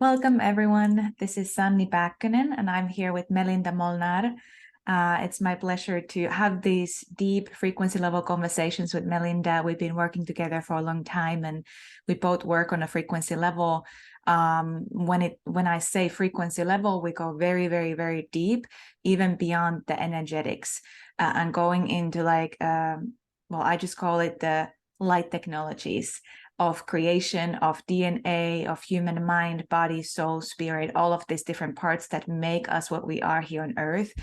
Welcome, everyone. This is Sanni Pakkanen, and I'm here with Melinda Molnar. It's my pleasure to have these deep frequency level conversations with Melinda. We've been working together for a long time, and we both work on a frequency level. When I say frequency level, we go very, very, very deep, even beyond the energetics, and going into I just call it the light technologies of creation, of DNA, of human mind, body, soul, spirit, all of these different parts that make us what we are here on Earth.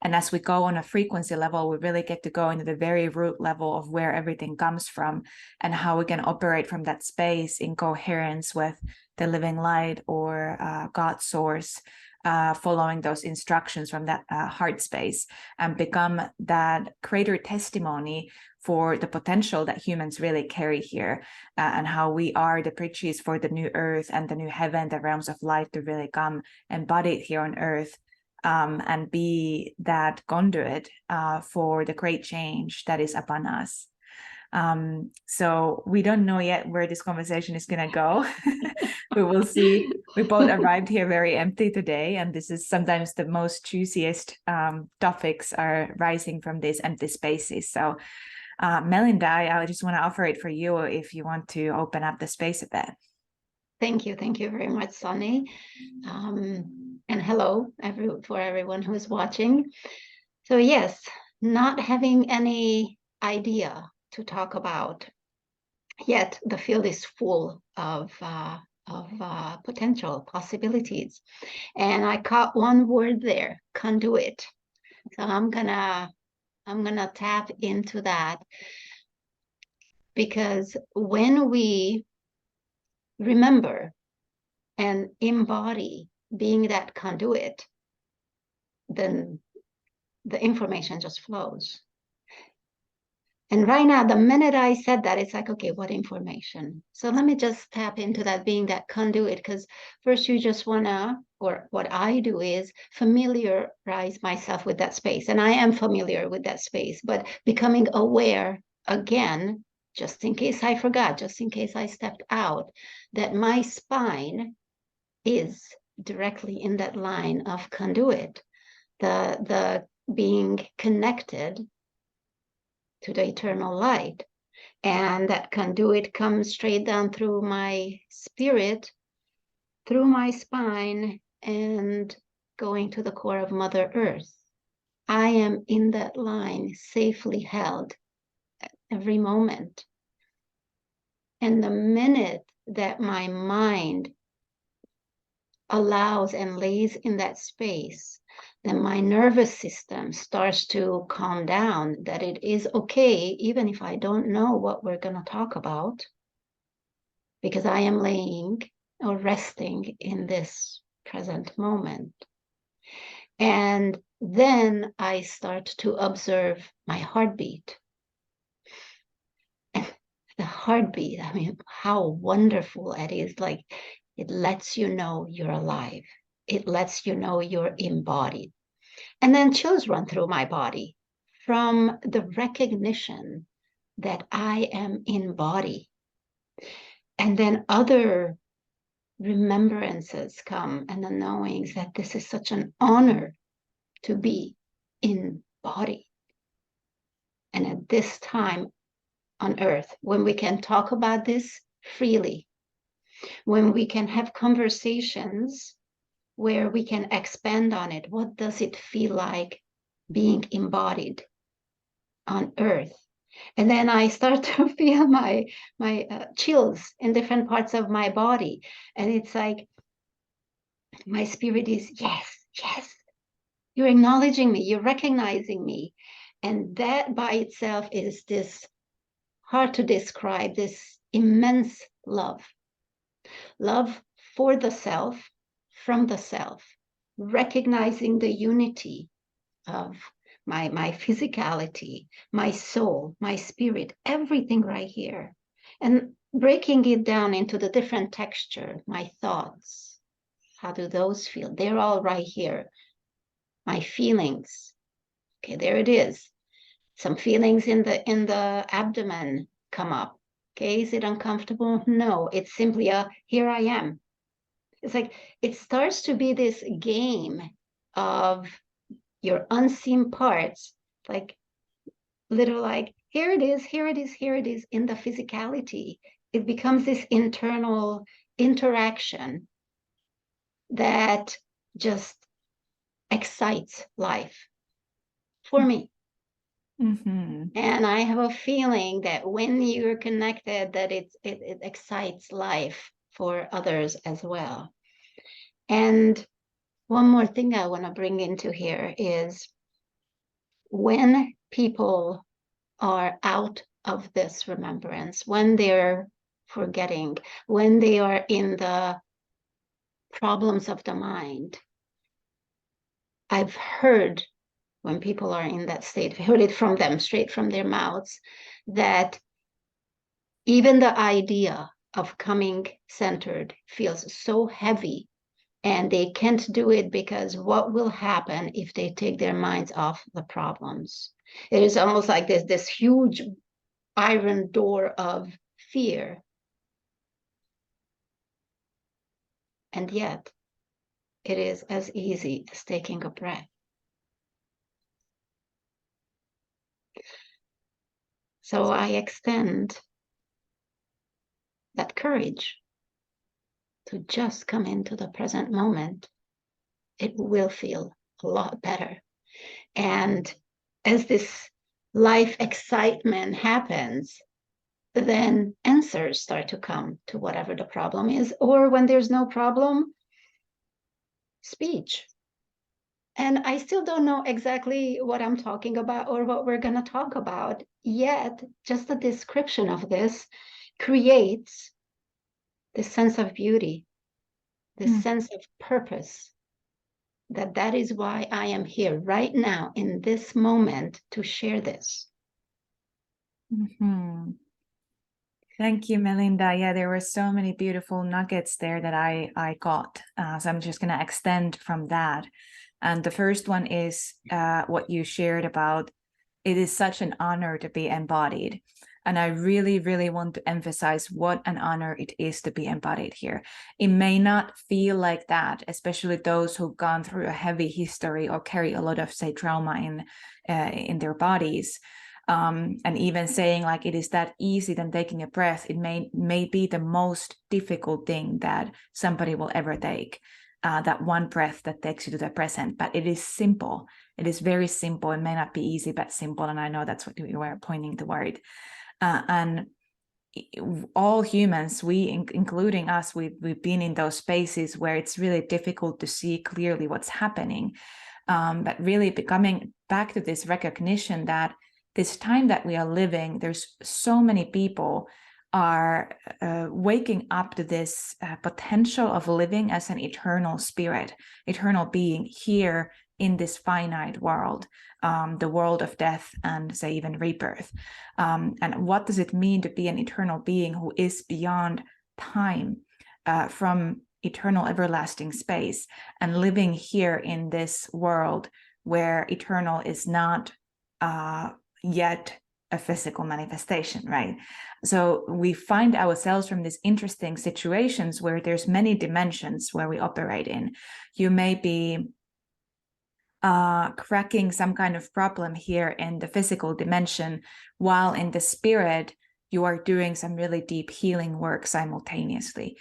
And as we go on a frequency level, we really get to go into the very root level of where everything comes from and how we can operate from that space in coherence with the living light or God source. Following those instructions from that heart space and become that greater testimony for the potential that humans really carry here, and how we are the bridges for the new earth and the new heaven, the realms of light to really come embodied here on earth, and be that conduit for the great change that is upon us. So we don't know yet where this conversation is going to go. We will see. We both arrived here very empty today, and this is sometimes the most juiciest topics are rising from these empty spaces. So Melinda, I just want to offer it for you if you want to open up the space a bit. Thank you. Thank you very much, Sunny. And hello for everyone who is watching. So yes, not having any idea to talk about, yet the field is full of potential possibilities. And I caught one word there, conduit. So I'm gonna tap into that, because when we remember and embody being that conduit, then the information just flows. And right now, the minute I said that, it's like, okay, what information? So let me just tap into that, being that conduit, because first you just wanna, or what I do is familiarize myself with that space. And I am familiar with that space, but becoming aware again, just in case I forgot, just in case I stepped out, that my spine is directly in that line of conduit, the being connected to the eternal light. And that conduit comes straight down through my spirit, through my spine, and going to the core of Mother Earth. I am in that line, safely held at every moment. And the minute that my mind allows and lays in that space, then my nervous system starts to calm down, that it is okay, even if I don't know what we're going to talk about, because I am laying or resting in this present moment. And then I start to observe my heartbeat. And the heartbeat, I mean, how wonderful it is. Like, it lets you know you're alive. It lets you know you're embodied. And then chills run through my body from the recognition that I am in body. And then other remembrances come, and the knowings that this is such an honor to be in body. And at this time on earth, when we can talk about this freely, when we can have conversations where we can expand on it. What does it feel like being embodied on earth? And then I start to feel my chills in different parts of my body. And it's like, my spirit is, yes, yes, you're acknowledging me, you're recognizing me. And that by itself is this hard to describe, this immense love. Love for the self, from the self, recognizing the unity of my physicality, my soul, my spirit, everything right here. And breaking it down into the different texture, my thoughts, how do those feel? They're all right here. My feelings, okay, there it is. Some feelings in the abdomen come up. Okay, is it uncomfortable? No, it's simply a here I am. It's like it starts to be this game of your unseen parts, like little, like here it is, here it is, here it is in the physicality. It becomes this internal interaction that just excites life for me. Mm-hmm. And I have a feeling that when you're connected, that it excites life for others as well. And one more thing I want to bring into here is when people are out of this remembrance, when they're forgetting, when they are in the problems of the mind, I've heard when people are in that state, I've heard it from them, straight from their mouths, that even the idea of coming centered feels so heavy, and they can't do it because what will happen if they take their minds off the problems? It is almost like there's this huge iron door of fear. And yet, it is as easy as taking a breath. So I extend that courage to just come into the present moment. It will feel a lot better. And as this life excitement happens, then answers start to come to whatever the problem is. Or when there's no problem, speech. And I still don't know exactly what I'm talking about or what we're going to talk about, yet just the description of this creates this sense of beauty, this sense of purpose, that is why I am here right now in this moment to share this. Mm-hmm. Thank you, Melinda. Yeah, there were so many beautiful nuggets there that I got. So I'm just going to extend from that. And the first one is what you shared about it is such an honor to be embodied. And I really, really want to emphasize what an honor it is to be embodied here. It may not feel like that, especially those who've gone through a heavy history or carry a lot of, say, trauma in their bodies. And even saying like it is that easy than taking a breath, it may be the most difficult thing that somebody will ever take. That one breath that takes you to the present, but it is simple. It is very simple. It may not be easy, but simple. And I know that's what you were pointing toward. And all humans, including us, we've been in those spaces where it's really difficult to see clearly what's happening. But really becoming back to this recognition that this time that we are living, there's so many people are waking up to this potential of living as an eternal spirit, eternal being here in this finite world, the world of death and, say, even rebirth. And what does it mean to be an eternal being who is beyond time, from eternal, everlasting space, and living here in this world where eternal is not yet a physical manifestation, right? So we find ourselves from these interesting situations where there's many dimensions where we operate in. You may be cracking some kind of problem here in the physical dimension, while in the spirit, you are doing some really deep healing work simultaneously.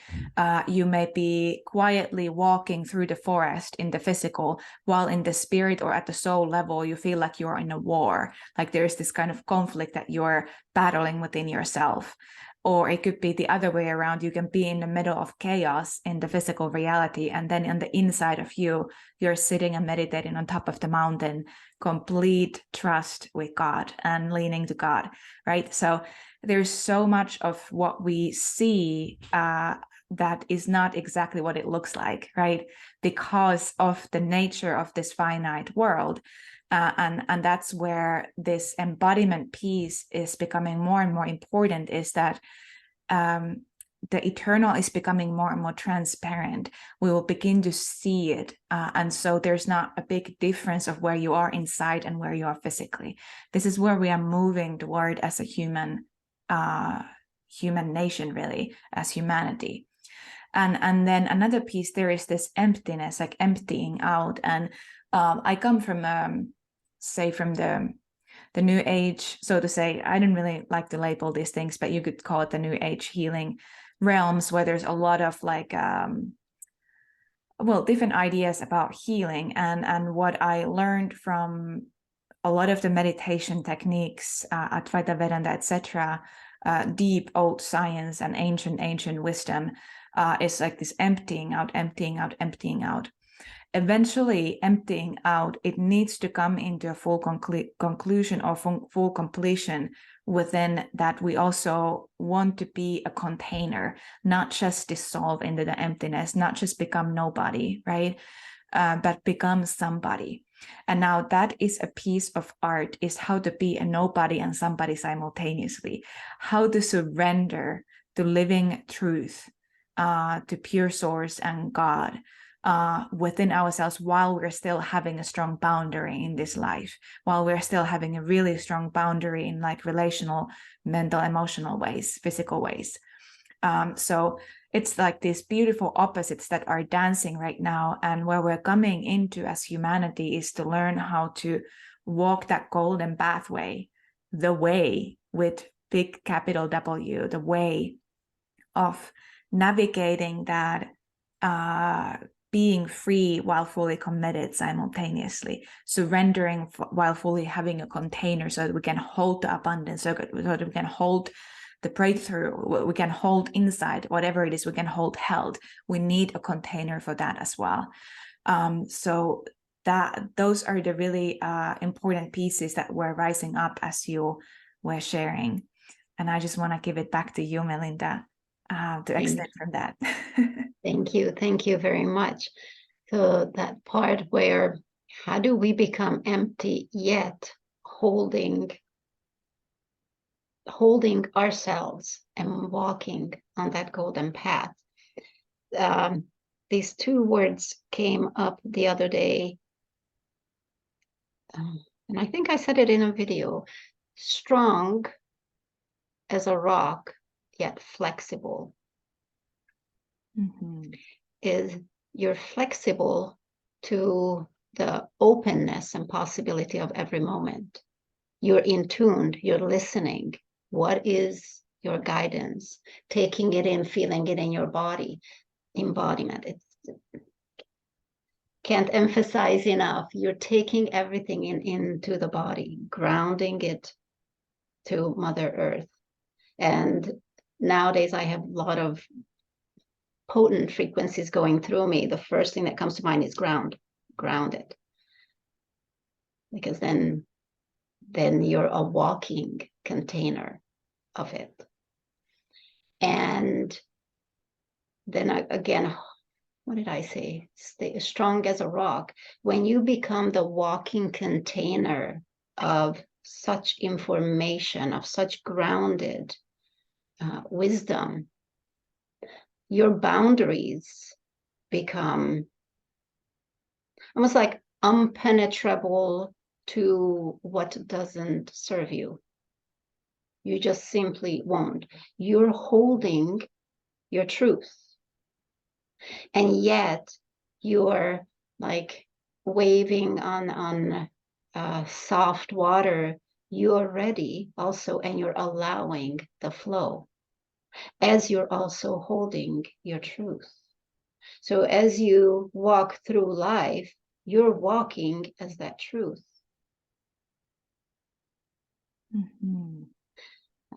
You may be quietly walking through the forest in the physical, while in the spirit or at the soul level, you feel like you're in a war, like there's this kind of conflict that you're battling within yourself. Or it could be the other way around. You can be in the middle of chaos in the physical reality, and then on the inside of you, you're sitting and meditating on top of the mountain, complete trust with God and leaning to God, right? So there's so much of what we see that is not exactly what it looks like, right? Because of the nature of this finite world. And that's where this embodiment piece is becoming more and more important, is that the eternal is becoming more and more transparent. We will begin to see it. And so there's not a big difference of where you are inside and where you are physically. This is where we are moving toward as a human nation, really, as humanity. And then another piece, there is this emptiness, like emptying out. And I come from say from the new age, so to say. I don't really like to label these things, but you could call it the new age healing realms, where there's a lot of like well, different ideas about healing. And what I learned from a lot of the meditation techniques, Advaita Vedanta, etc., deep old science and ancient wisdom, is like this emptying out, emptying out, emptying out. Eventually, emptying out, it needs to come into a full conclusion or full completion. Within that, we also want to be a container, not just dissolve into the emptiness, not just become nobody, right? But become somebody. And now that is a piece of art, is how to be a nobody and somebody simultaneously, how to surrender to living truth, to pure source and God, within ourselves, while we're still having a strong boundary in this life, while we're still having a really strong boundary in like relational, mental, emotional ways, physical ways. So it's like these beautiful opposites that are dancing right now. And where we're coming into as humanity is to learn how to walk that golden pathway, the way with big capital W, the way of navigating that, being free while fully committed simultaneously, surrendering while fully having a container, so that we can hold the abundance, so that we can hold the breakthrough, we can hold inside whatever it is we can hold held. We need a container for that as well. So that those are the really important pieces that were rising up as you were sharing. And I just want to give it back to you, Melinda, to extend from that. Thank you very much. So that part where, how do we become empty yet holding ourselves and walking on that golden path? These two words came up the other day, and I think I said it in a video: strong as a rock, yet flexible. Mm-hmm. Is you're flexible to the openness and possibility of every moment. You're in tune, you're listening. What is your guidance? Taking it in, feeling it in your body. Embodiment. It's can't emphasize enough. You're taking everything into the body, grounding it to Mother Earth. And nowadays I have a lot of potent frequencies going through me. The first thing that comes to mind is ground it. Because then you're a walking container of it. And then again, what did I say? Stay strong as a rock. When you become the walking container of such information, of such grounded wisdom, your boundaries become almost like impenetrable to what doesn't serve you. You just simply won't. You're holding your truth. And yet you're like waving on soft water. You're ready also, and you're allowing the flow as you're also holding your truth. So as you walk through life, you're walking as that truth. Mm-hmm.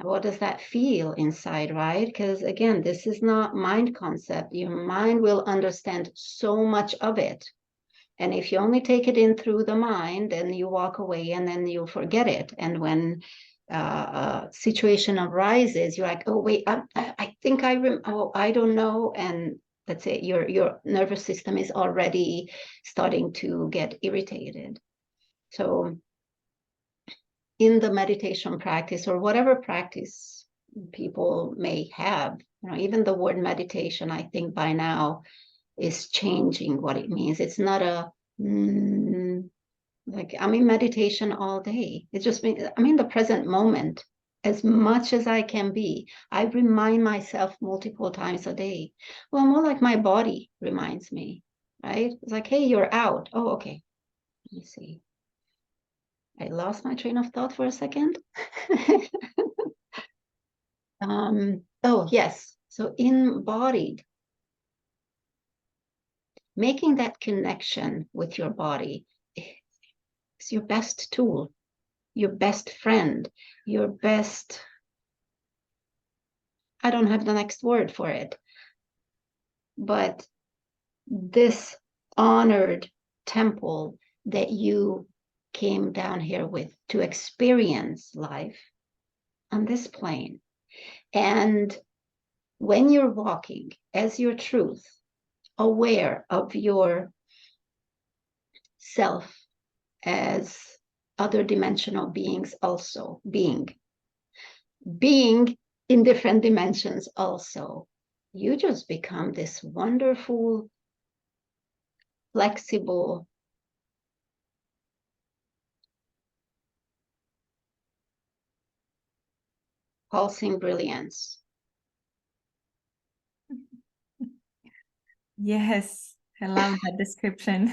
What does that feel inside, right? Because again, this is not mind concept. Your mind will understand so much of it. And if you only take it in through the mind, then you walk away and then you forget it. And when a situation arises, you're like, oh, wait, I think I don't know. And let's say your nervous system is already starting to get irritated. So in the meditation practice or whatever practice people may have, even the word meditation, I think by now is changing what it means. It's not a like I'm in meditation all day. It just means I'm in the present moment. as much as I can be. I remind myself multiple times a day. Well, more like my body reminds me, right? It's like, hey, you're out. Oh, okay. Let me see. I lost my train of thought for a second. Oh, yes. So embodied, making that connection with your body is your best tool, your best friend, your best, I don't have the next word for it, but this honored temple that you came down here with to experience life on this plane. And when you're walking as your truth, aware of your self as other dimensional beings also being in different dimensions also, you just become this wonderful, flexible, pulsing brilliance. Yes, I love that description.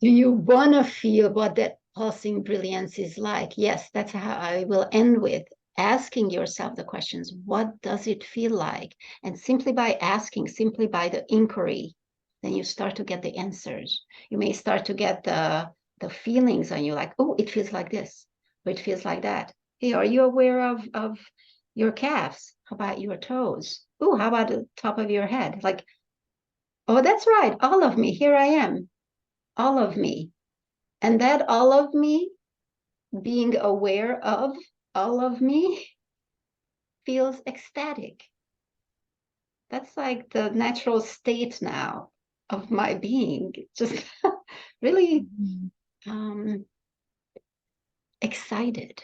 Do you want to feel what that pulsing brilliance is like? Yes, that's how I will end with asking yourself the questions. What does it feel like? And simply by asking, simply by the inquiry, then you start to get the answers. You may start to get the feelings on you, like, oh, it feels like this, or it feels like that. Hey, are you aware of your calves? How about your toes? Oh, how about the top of your head? Like, oh, that's right, all of me. Here I am, all of me. And that all of me, being aware of all of me, feels ecstatic. That's like the natural state now of my being. Just really excited.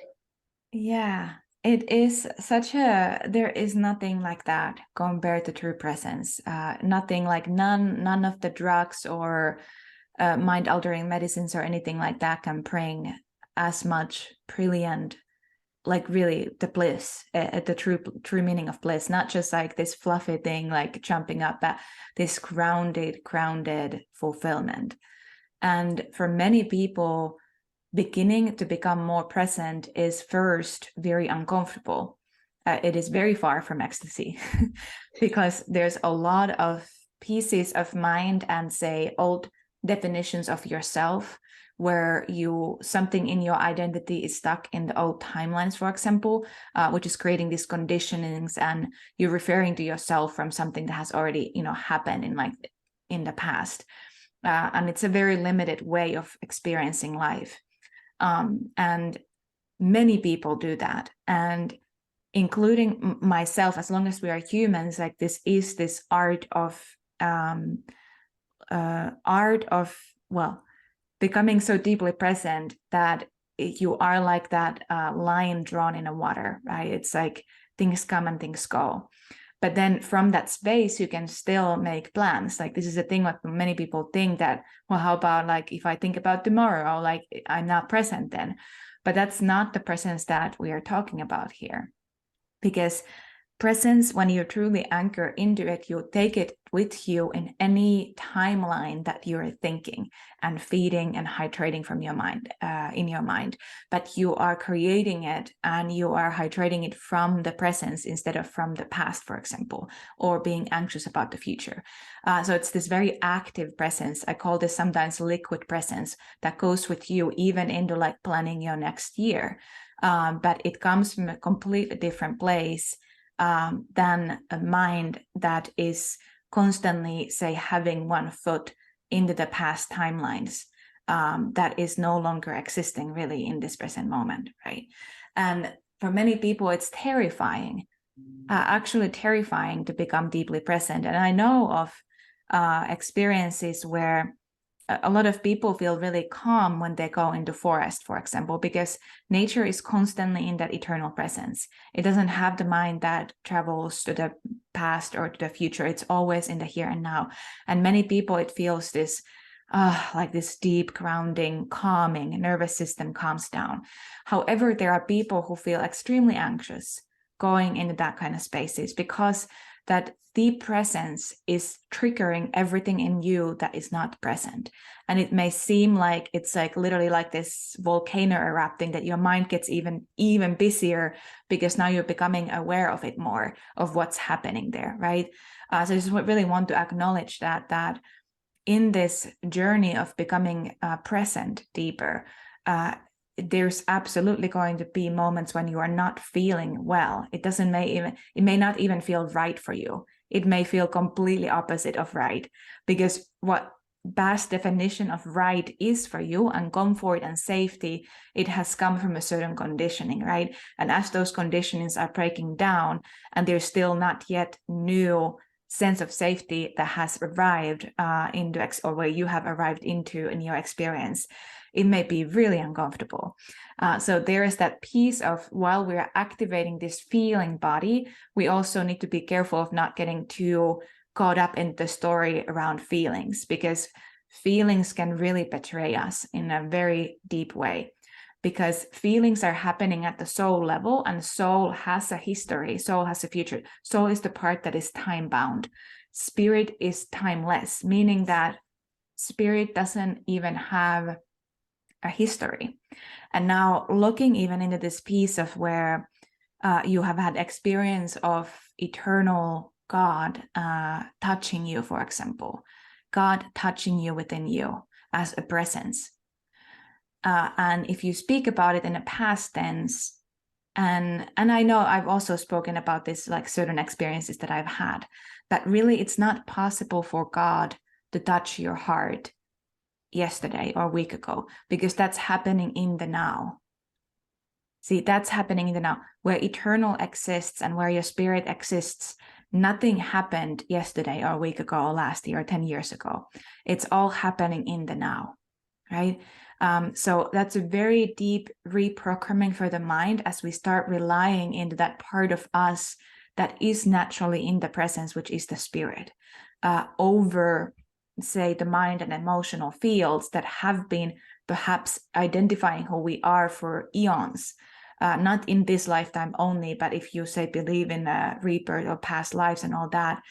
Yeah, it is such a, there is nothing like that compared to true presence. Nothing like none of the drugs or mind altering medicines or anything like that can bring as much brilliant, like really the bliss, the true meaning of bliss, not just like this fluffy thing like jumping up, but this grounded fulfillment. And for many people, beginning to become more present is first very uncomfortable. It is very far from ecstasy because there's a lot of pieces of mind and say old definitions of yourself where something in your identity is stuck in the old timelines, for example, which is creating these conditionings, and you're referring to yourself from something that has already happened in the past, and it's a very limited way of experiencing life. And many people do that, and including myself, as long as we are humans, like this is this art of well, becoming so deeply present that you are like that line drawn in a water, right? It's like things come and things go. But then from that space, you can still make plans. Like this is a thing, like many people think that, well, how about like if I think about tomorrow, like I'm not present then. But that's not the presence that we are talking about here. Because presence, when you truly anchor into it, you take it with you in any timeline that you're thinking and feeding and hydrating from your mind, in your mind. But you are creating it and you are hydrating it from the presence instead of from the past, for example, or being anxious about the future. So it's this very active presence. I call this sometimes liquid presence that goes with you even into like planning your next year. But it comes from a completely different place than a mind that is constantly, say, having one foot into the past timelines, that is no longer existing really in this present moment, right? And for many people, it's terrifying, actually terrifying to become deeply present. And I know of experiences where a lot of people feel really calm when they go into forest, for example, because nature is constantly in that eternal presence. It doesn't have the mind that travels to the past or to the future. It's always in the here and now. And many people, it feels this like this deep grounding, calming nervous system calms down. However, there are people who feel extremely anxious going into that kind of spaces because that deep presence is triggering everything in you that is not present. And it may seem like it's like literally like this volcano erupting, that your mind gets even busier because now you're becoming aware of it more, of what's happening there, right? So I just really want to acknowledge that in this journey of becoming present deeper, there's absolutely going to be moments when you are not feeling well. It may not even feel right for you. It may feel completely opposite of right, because what past definition of right is for you, and comfort and safety, it has come from a certain conditioning, right? And as those conditionings are breaking down, and there's still not yet new sense of safety that has arrived or where you have arrived into in your experience, it may be really uncomfortable. So there is that piece of, while we're activating this feeling body, we also need to be careful of not getting too caught up in the story around feelings, because feelings can really betray us in a very deep way. Because feelings are happening at the soul level, and soul has a history, soul has a future. Soul is the part that is time bound. Spirit is timeless, meaning that spirit doesn't even have a history. And now looking even into this piece of where you have had experience of eternal God touching you, for example, God touching you within you as a presence. And if you speak about it in a past tense, and I know I've also spoken about this, like certain experiences that I've had, that really it's not possible for God to touch your heart yesterday or a week ago, because that's happening in the now. See, that's happening in the now, where eternal exists and where your spirit exists. Nothing happened yesterday or a week ago or last year or 10 years ago. It's all happening in the now, right? So that's a very deep reprogramming for the mind as we start relying into that part of us that is naturally in the presence, which is the spirit, over, say, the mind and emotional fields that have been perhaps identifying who we are for eons. Not in this lifetime only, but if you say believe in rebirth or past lives and all that,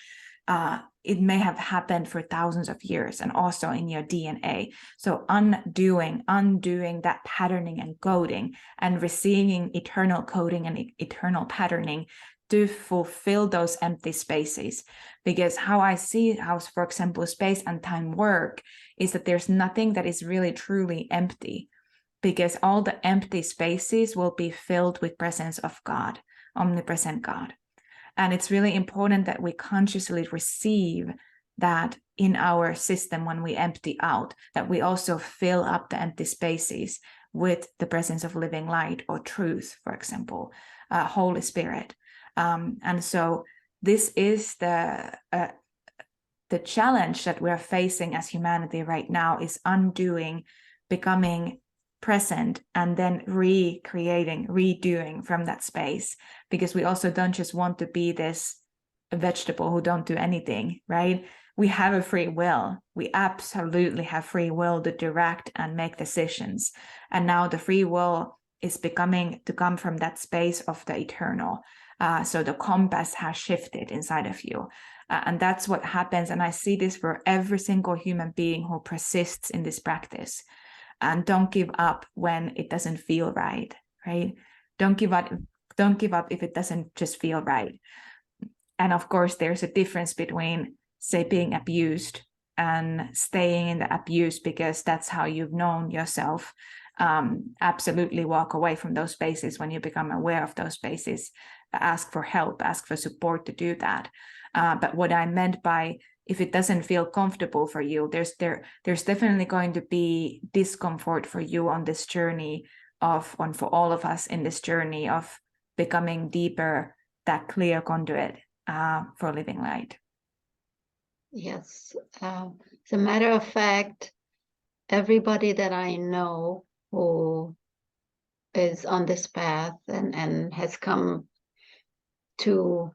it may have happened for thousands of years and also in your DNA. So undoing that patterning and coding and receiving eternal coding and eternal patterning to fulfill those empty spaces. Because how I see how, for example, space and time work is that there's nothing that is really truly empty, because all the empty spaces will be filled with presence of God, omnipresent God. And it's really important that we consciously receive that in our system when we empty out, that we also fill up the empty spaces with the presence of living light or truth, for example, Holy Spirit. And so this is the challenge that we're facing as humanity right now, is undoing, becoming present, and then recreating, redoing from that space, because we also don't just want to be this vegetable who don't do anything, right? We have a free will. We absolutely have free will to direct and make decisions. And now the free will is becoming to come from that space of the eternal. So the compass has shifted inside of you. And that's what happens. And I see this for every single human being who persists in this practice. And don't give up when it doesn't feel right, right? Don't give up if it doesn't just feel right. And of course, there's a difference between, say, being abused and staying in the abuse because that's how you've known yourself. Absolutely walk away from those spaces when you become aware of those spaces. Ask for help, ask for support to do that. But what I meant by, if it doesn't feel comfortable for you, there's definitely going to be discomfort for you on this journey and for all of us in this journey of becoming deeper, that clear conduit for living light. Yes. As a matter of fact, everybody that I know who is on this path and has come to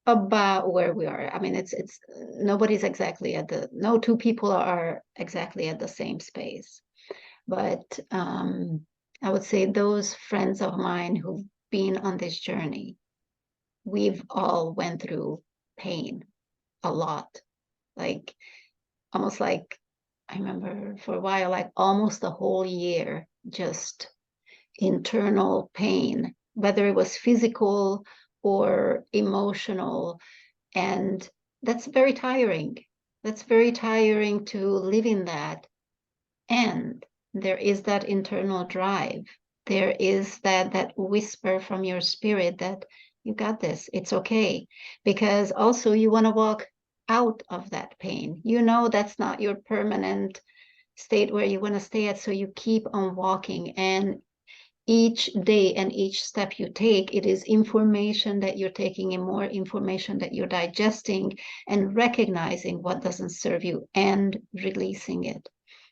about where we are. I mean, it's nobody's exactly at no two people are exactly at the same space. But I would say those friends of mine who've been on this journey, we've all went through pain a lot. Like almost like I remember for a while, like almost a whole year, just internal pain, whether it was physical or emotional. And that's very tiring. That's very tiring to live in that. And there is that internal drive. There is that whisper from your spirit that you got this, it's okay. Because also you want to walk out of that pain. You know that's not your permanent state where you want to stay at. So you keep on walking. And each day and each step you take, it is information that you're taking and more information that you're digesting and recognizing what doesn't serve you and releasing it.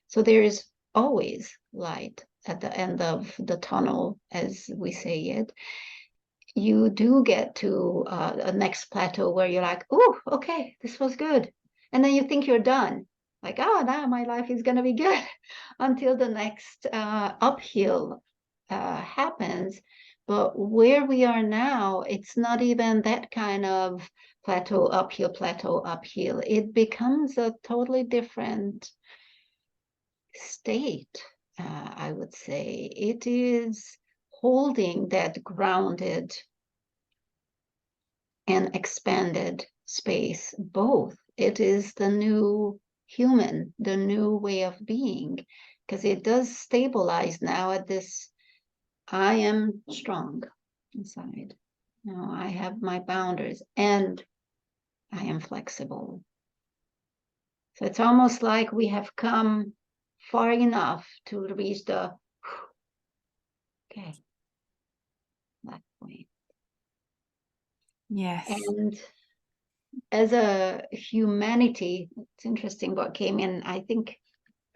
So there is always light at the end of the tunnel, as we say it. You do get to a next plateau where you're like, oh, okay, this was good. And then you think you're done. Like, oh, now my life is going to be good until the next uphill happens. But where we are now, it's not even that kind of plateau, uphill. It becomes a totally different state, I would say. It is holding that grounded and expanded space, both. It is the new human, the new way of being, because it does stabilize now at this I am strong inside. No, I have my boundaries and I am flexible. So it's almost like we have come far enough to reach the okay, that point. Yes. And as a humanity, it's interesting what came in, I think,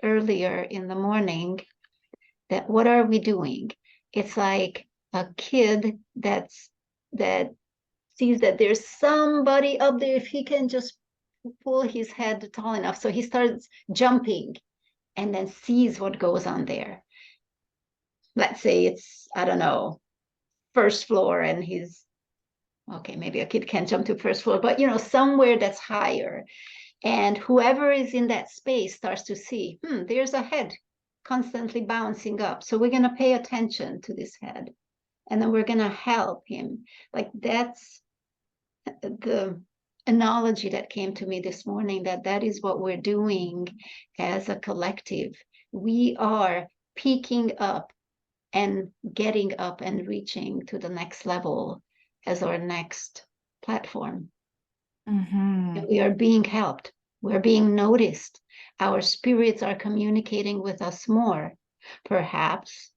earlier in the morning, that what are we doing? It's like a kid that sees that there's somebody up there, if he can just pull his head tall enough. So he starts jumping and then sees what goes on there. Let's say it's, I don't know, first floor, and he's okay, maybe a kid can't jump to first floor, but somewhere that's higher. And whoever is in that space starts to see, there's a head constantly bouncing up. So we're going to pay attention to this head. And then we're going to help him. Like that's the analogy that came to me this morning, that is what we're doing as a collective. We are peaking up and getting up and reaching to the next level as our next platform. Mm-hmm. And we are being helped. We're being noticed. Our spirits are communicating with us more. Perhaps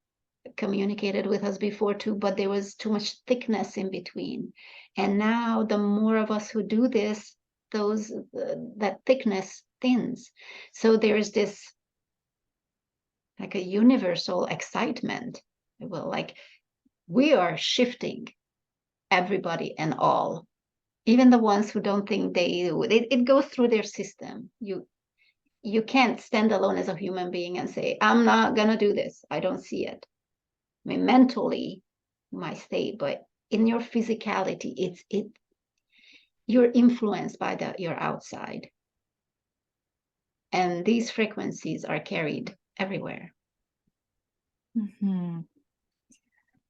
communicated with us before too, but there was too much thickness in between. And now the more of us who do this, that thickness thins. So there's this like a universal excitement. Well, like we are shifting everybody and all, even the ones who don't think they do. It goes through their system. You can't stand alone as a human being and say, I'm not gonna do this. I don't see it. I mean, mentally, you might stay, but in your physicality, you're influenced by your outside. And these frequencies are carried everywhere. Mm-hmm.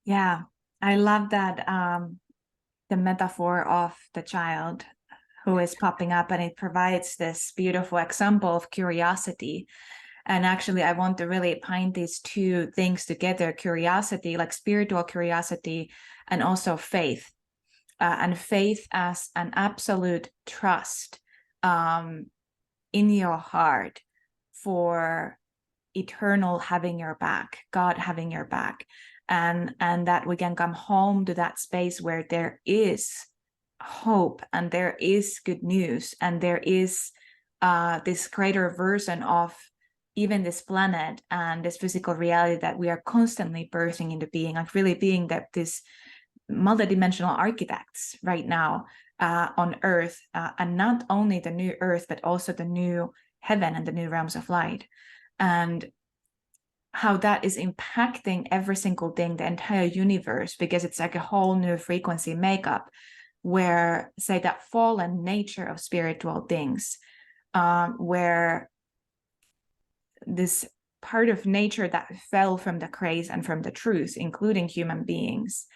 Yeah, I love that the metaphor of the child who is popping up, and it provides this beautiful example of curiosity. And actually, I want to really paint these two things together: curiosity, like spiritual curiosity, and also faith. And faith as an absolute trust in your heart for eternal having your back, God having your back, and that we can come home to that space where there is hope and there is good news and there is this greater version of even this planet and this physical reality that we are constantly birthing into being, like really being that this multidimensional architects right now. on earth, and not only the new earth, but also the new heaven and the new realms of light. And how that is impacting every single thing, the entire universe, because it's like a whole new frequency makeup where, say, that fallen nature of spiritual things, where this part of nature that fell from the grace and from the truth, including human beings,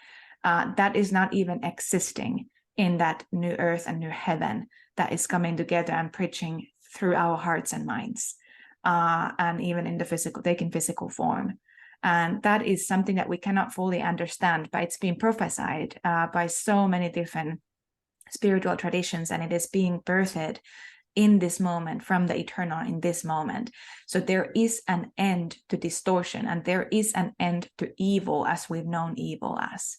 that is not even existing in that new earth and new heaven that is coming together and preaching through our hearts and minds, and even in the physical, taking physical form. And that is something that we cannot fully understand, but it's been prophesied by so many different spiritual traditions, and it is being birthed in this moment from the eternal in this moment. So there is an end to distortion, and there is an end to evil as we've known evil as.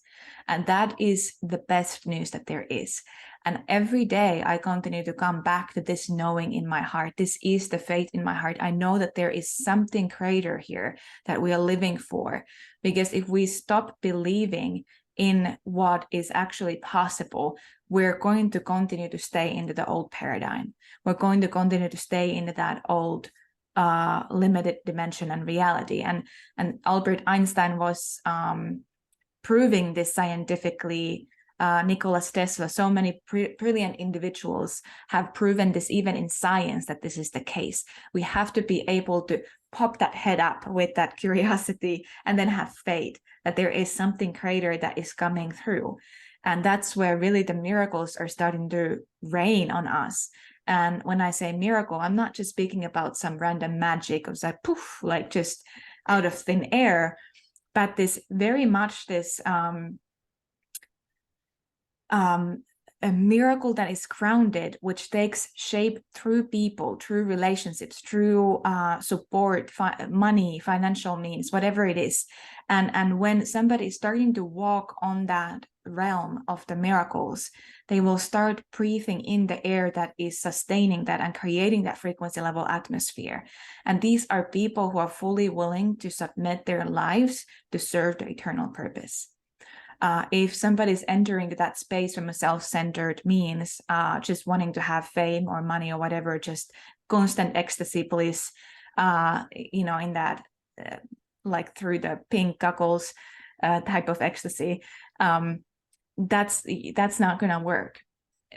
And that is the best news that there is. And every day I continue to come back to this knowing in my heart. This is the faith in my heart. I know that there is something greater here that we are living for. Because if we stop believing in what is actually possible, we're going to continue to stay into the old paradigm. We're going to continue to stay into that old limited dimension and reality. And Albert Einstein was proving this scientifically. Nikola Tesla, so many brilliant individuals have proven this even in science, that this is the case. We have to be able to pop that head up with that curiosity and then have faith that there is something greater that is coming through. And that's where really the miracles are starting to rain on us. And when I say miracle, I'm not just speaking about some random magic of like poof, like just out of thin air, but this very much this a miracle that is grounded, which takes shape through people, through relationships, through support, money, financial means, whatever it is. And when somebody is starting to walk on that realm of the miracles, they will start breathing in the air that is sustaining that and creating that frequency level atmosphere. And these are people who are fully willing to submit their lives to serve the eternal purpose. If somebody's entering that space from a self-centered means, just wanting to have fame or money or whatever, just constant ecstasy, bliss, in that, like through the pink goggles type of ecstasy, that's not going to work.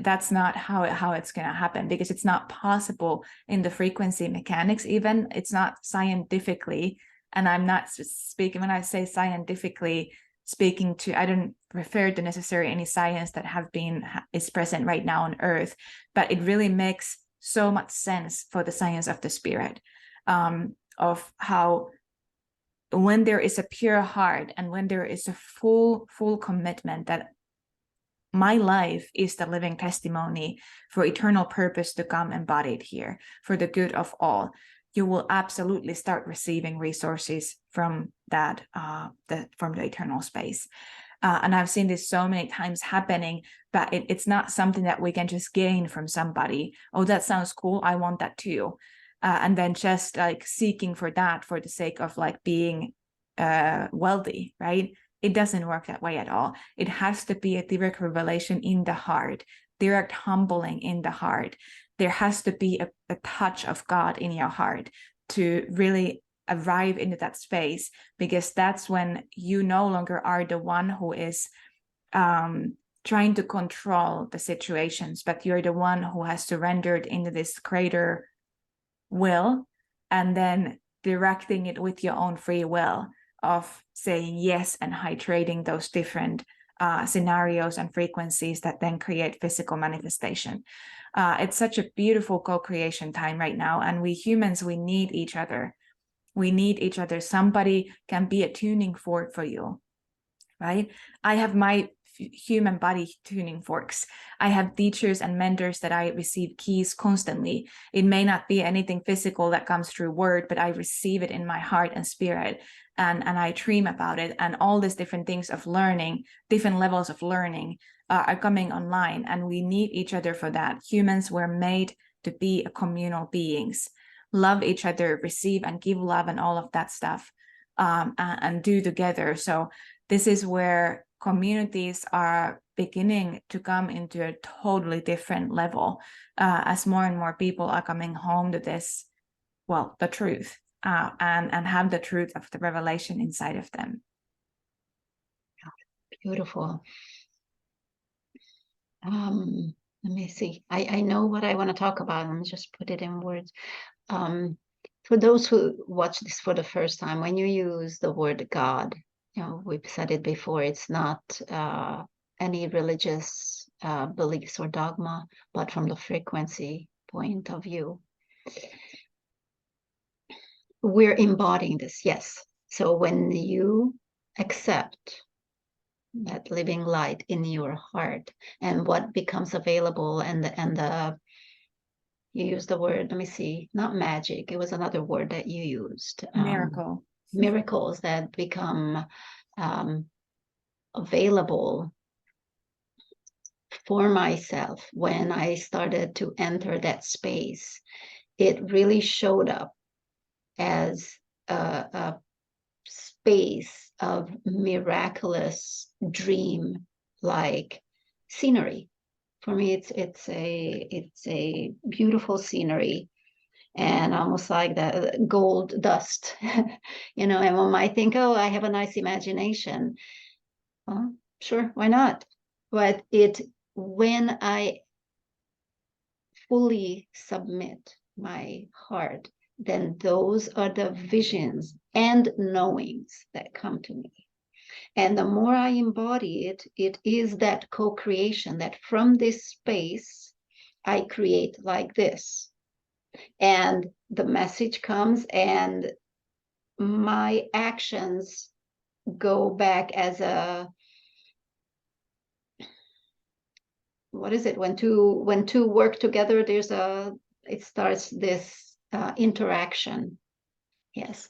That's not how it's going to happen, because it's not possible in the frequency mechanics. Even it's not scientifically, and I'm not speaking, when I say scientifically, speaking to, I don't refer to necessarily any science that is present right now on earth, but it really makes so much sense for the science of the spirit, of how when there is a pure heart and when there is a full commitment that my life is the living testimony for eternal purpose to come embodied here for the good of all, you will absolutely start receiving resources from that, from the eternal space. And I've seen this so many times happening, but it's not something that we can just gain from somebody. Oh, that sounds cool, I want that too. And then just like seeking for that for the sake of like being wealthy, right? It doesn't work that way at all. It has to be a direct revelation in the heart, direct humbling in the heart. There has to be a touch of God in your heart to really arrive into that space, because that's when you no longer are the one who is trying to control the situations, but you're the one who has surrendered into this greater will, and then directing it with your own free will of saying yes and hydrating those different scenarios and frequencies that then create physical manifestation. It's such a beautiful co-creation time right now, and we humans, we need each other. We need each other. Somebody can be a tuning fork for you, right? I have my human body tuning forks. I have teachers and mentors that I receive keys constantly. It may not be anything physical that comes through word, but I receive it in my heart and spirit, and I dream about it. And all these different things of learning, different levels of learning are coming online, and we need each other for that. Humans were made to be a communal beings, love each other, receive and give love and all of that stuff, and do together. So this is where communities are beginning to come into a totally different level as more and more people are coming home to this, well, the truth, and have the truth of the revelation inside of them. Beautiful. Let me see. I know what I want to talk about. Let me just put it in words. For those who watch this for the first time, when you use the word God, we've said it before, it's not any religious beliefs or dogma, but from the frequency point of view. We're embodying this, yes. So when you accept that living light in your heart and what becomes available, and you use the word, let me see, not magic, it was another word that you used, Miracle. miracles that become available for myself. When I started to enter that space, it really showed up as a space of miraculous dream like scenery. For me, it's a beautiful scenery, and almost like the gold dust, And one might think, oh, I have a nice imagination. Well, sure, why not? But when I fully submit my heart, then those are the visions and knowings that come to me. And the more I embody it, it is that co-creation, that from this space, I create like this. And the message comes, and my actions go back as what is it? When two work together, it starts this interaction. Yes.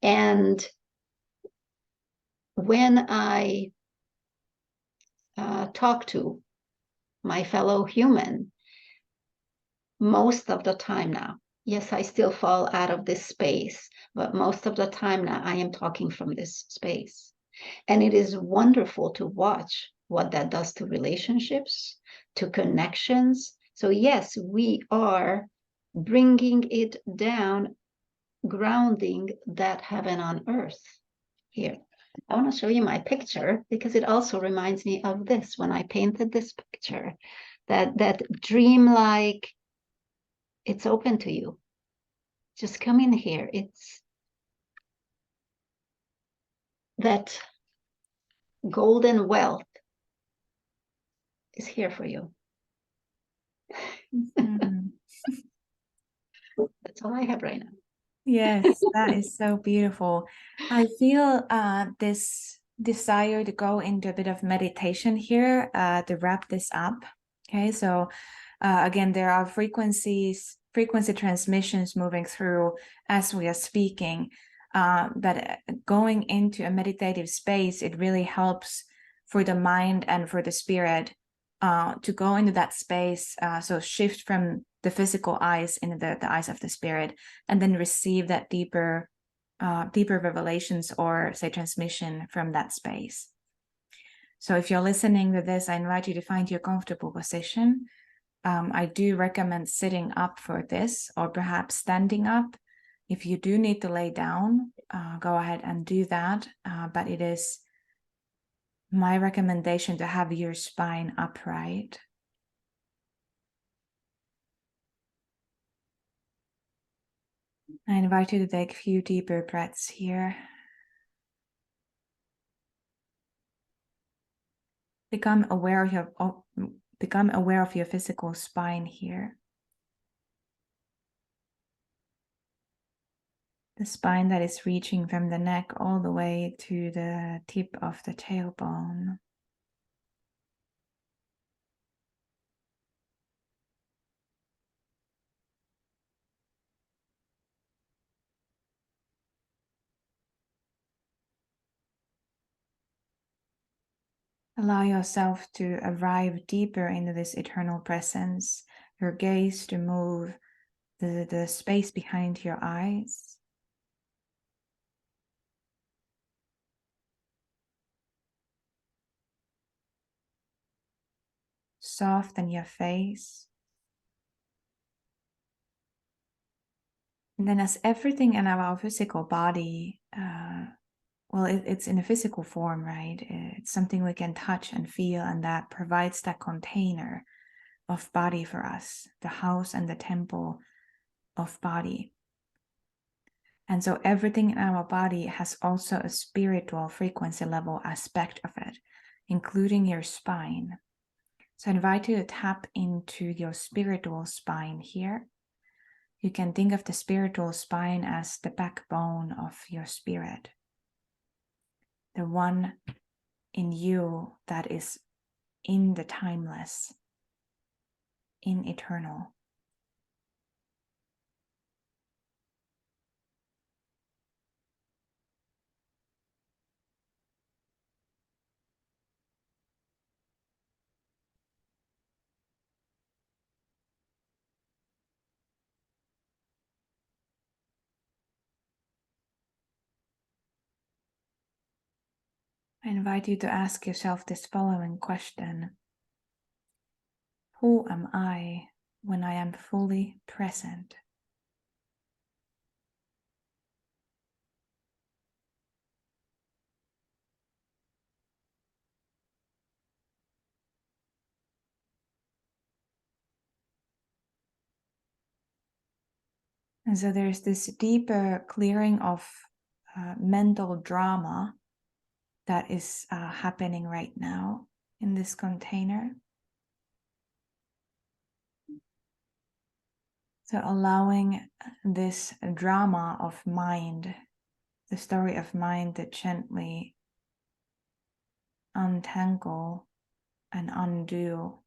And when I talk to my fellow human, most of the time now, yes, I still fall out of this space, but most of the time now I am talking from this space. And it is wonderful to watch what that does to relationships, to connections. So yes, we are bringing it down, grounding that heaven on earth here. I want to show you my picture because it also reminds me of this when I painted this picture, that dreamlike, it's open to you. Just come in here. It's that golden wealth is here for you. Mm-hmm. That's all I have right now. Yes, that is so beautiful. I feel this desire to go into a bit of meditation here to wrap this up. Okay, so again, there are frequency transmissions moving through as we are speaking, but going into a meditative space, it really helps for the mind and for the spirit to go into that space. So shift from the physical eyes into the eyes of the spirit, and then receive that deeper revelations, or say transmission, from that space. So if you're listening to this, I invite you to find your comfortable position. I do recommend sitting up for this, or perhaps standing up. If you do need to lay down, go ahead and do that. But it is my recommendation to have your spine upright. I invite you to take a few deeper breaths here. Become aware of your physical spine here. The spine that is reaching from the neck all the way to the tip of the tailbone. Allow yourself to arrive deeper into this eternal presence. Your gaze to move the space behind your eyes. soften your face. And then as everything in our physical body, it's in a physical form, right? It's something we can touch and feel, and that provides that container of body for us, the house and the temple of body. And so everything in our body has also a spiritual frequency level aspect of it, including your spine. So I invite you to tap into your spiritual spine here. You can think of the spiritual spine as the backbone of your spirit, the one in you that is in the timeless, in eternal. I invite you to ask yourself this following question. Who am I when I am fully present? And so there's this deeper clearing of mental drama that is happening right now in this container. So allowing this drama of mind, the story of mind, to gently untangle and undo.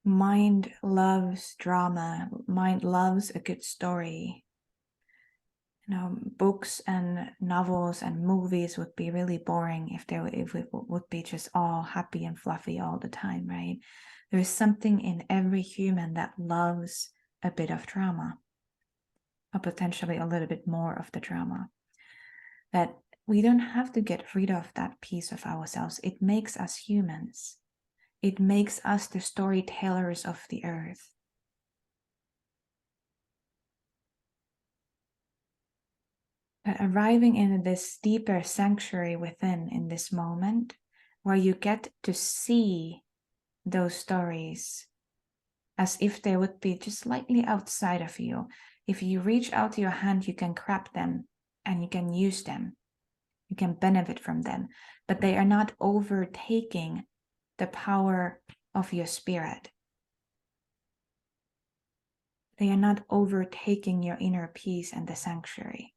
Mind loves drama. Mind loves a good story. Books and novels and movies would be really boring if it would be just all happy and fluffy all the time, right? There is something in every human that loves a bit of drama, or potentially a little bit more of the drama. That we don't have to get rid of that piece of ourselves. It makes us humans. It makes us the storytellers of the earth. But arriving in this deeper sanctuary within in this moment, where you get to see those stories as if they would be just slightly outside of you. If you reach out your hand, you can grab them and you can use them. You can benefit from them, but they are not overtaking the power of your spirit. They are not overtaking your inner peace and the sanctuary.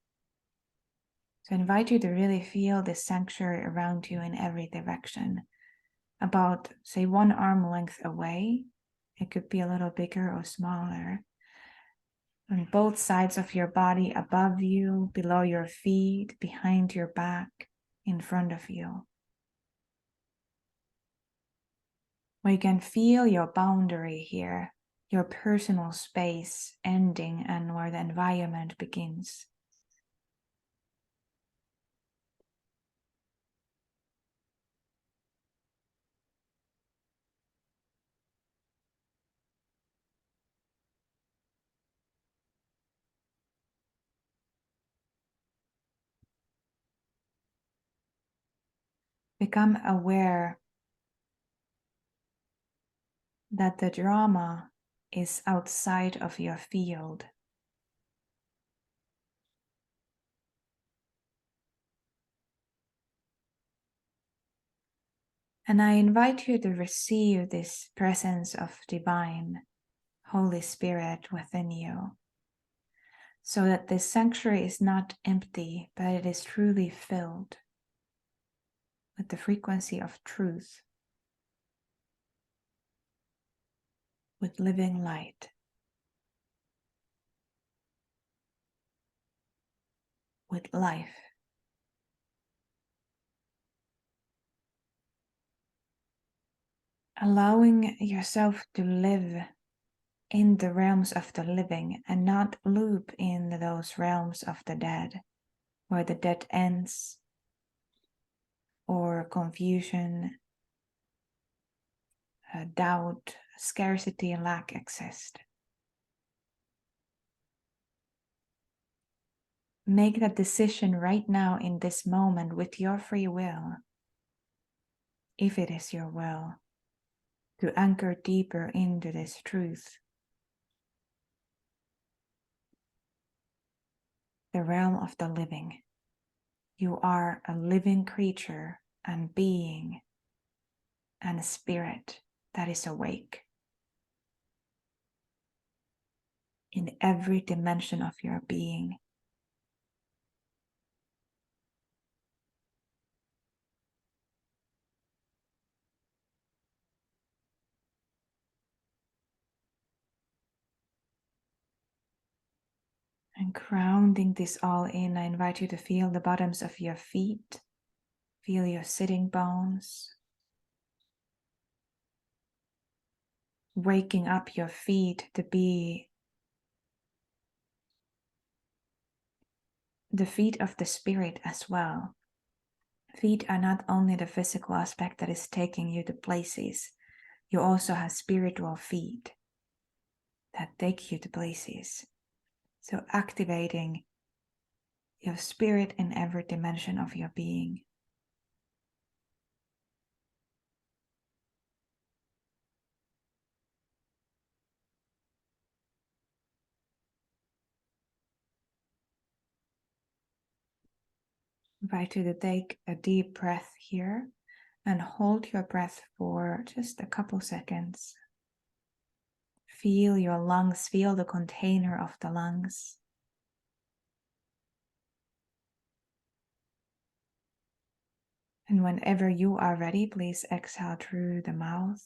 So I invite you to really feel this sanctuary around you in every direction. About, say, 1 arm length away. It could be a little bigger or smaller. On both sides of your body, above you, below your feet, behind your back, in front of you. Where you can feel your boundary here, your personal space ending and where the environment begins. Become aware that the drama is outside of your field. And I invite you to receive this presence of divine Holy Spirit within you, so that this sanctuary is not empty, but it is truly filled with the frequency of truth, with living light, with life. allowing yourself to live in the realms of the living and not loop in those realms of the dead, where the dead ends or confusion, doubt, scarcity, and lack exist. Make that decision right now in this moment with your free will, if it is your will, to anchor deeper into this truth. The realm of the living. You are a living creature and being and a spirit that is awake in every dimension of your being. And grounding this all in, I invite you to feel the bottoms of your feet, feel your sitting bones, waking up your feet to be the feet of the spirit as well. Feet are not only the physical aspect that is taking you to places, you also have spiritual feet that take you to places. So activating your spirit in every dimension of your being. Invite you to take a deep breath here and hold your breath for just a couple seconds. Feel your lungs, feel the container of the lungs. And whenever you are ready, please exhale through the mouth.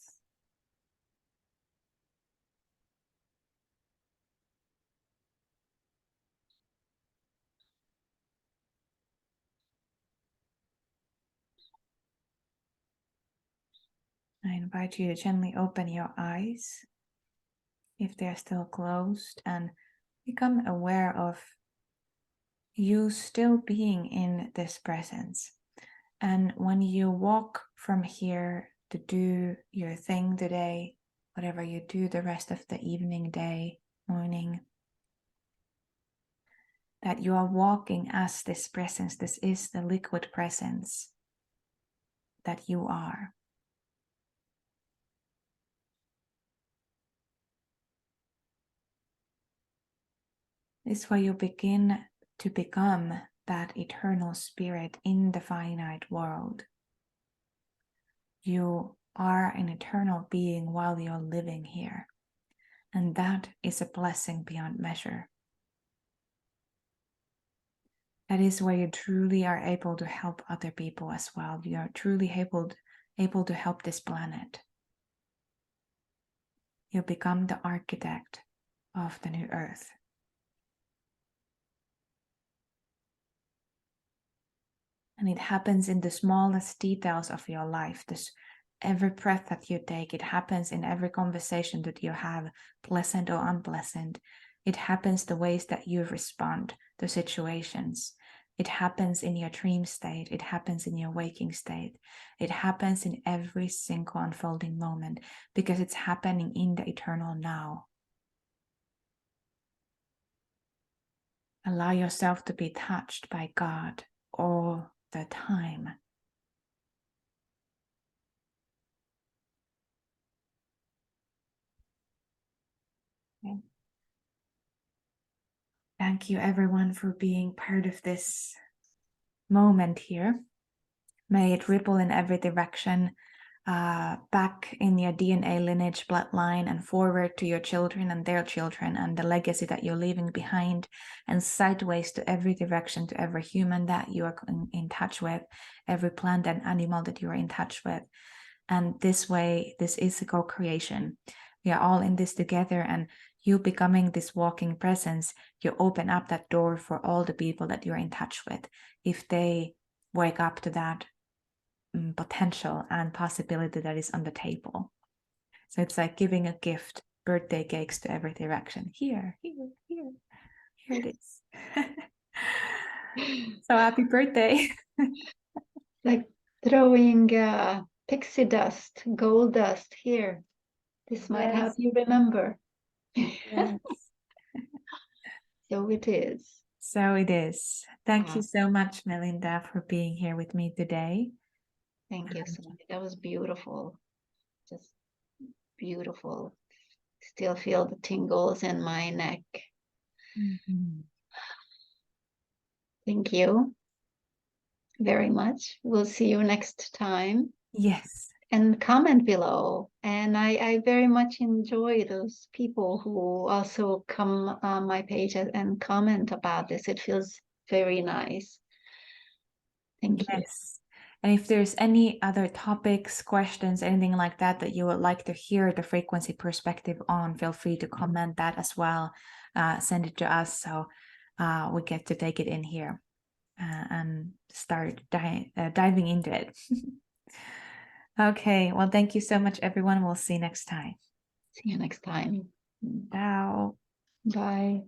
I invite you to gently open your eyes if they're still closed and become aware of you still being in this presence. And when you walk from here to do your thing today, whatever you do the rest of the evening, day, morning, that you are walking as this presence. This is the liquid presence that you are. This is where you begin to become that eternal spirit in the finite world. You are an eternal being while you're living here. And that is a blessing beyond measure. That is where you truly are able to help other people as well. You are truly able to help this planet. You become the architect of the new earth. And it happens in the smallest details of your life. Every breath that you take, it happens in every conversation that you have, pleasant or unpleasant. It happens the ways that you respond to situations. It happens in your dream state. It happens in your waking state. It happens in every single unfolding moment because it's happening in the eternal now. Allow yourself to be touched by God all the time. Okay. Thank you, everyone, for being part of this moment here. May it ripple in every direction, back in your DNA lineage bloodline and forward to your children and their children and the legacy that you're leaving behind, and sideways to every direction, to every human that you are in touch with, every plant and animal that you are in touch with. And this way, this is a co-creation. We are all in this together, and you becoming this walking presence, you open up that door for all the people that you're in touch with. If they wake up to that potential and possibility that is on the table. So it's like giving a gift, birthday cakes to every direction. Here it is. So happy birthday. Like throwing pixie dust, gold dust here. This might help Yes. you remember. Yes. So it is. So it is. Thank you so much, Melinda, for being here with me today. Thank you so much. That was beautiful. Just beautiful. Still feel the tingles in my neck. Mm-hmm. Thank you very much. We'll see you next time. Yes. And comment below. And I very much enjoy those people who also come on my page and comment about this. It feels very nice. Thank you. Yes. And if there's any other topics, questions, anything like that that you would like to hear the frequency perspective on, feel free to comment that as well. Send it to us so we get to take it in here and start diving into it. Okay. Well, thank you so much, everyone. We'll see you next time. See you next time. Ciao. Bye.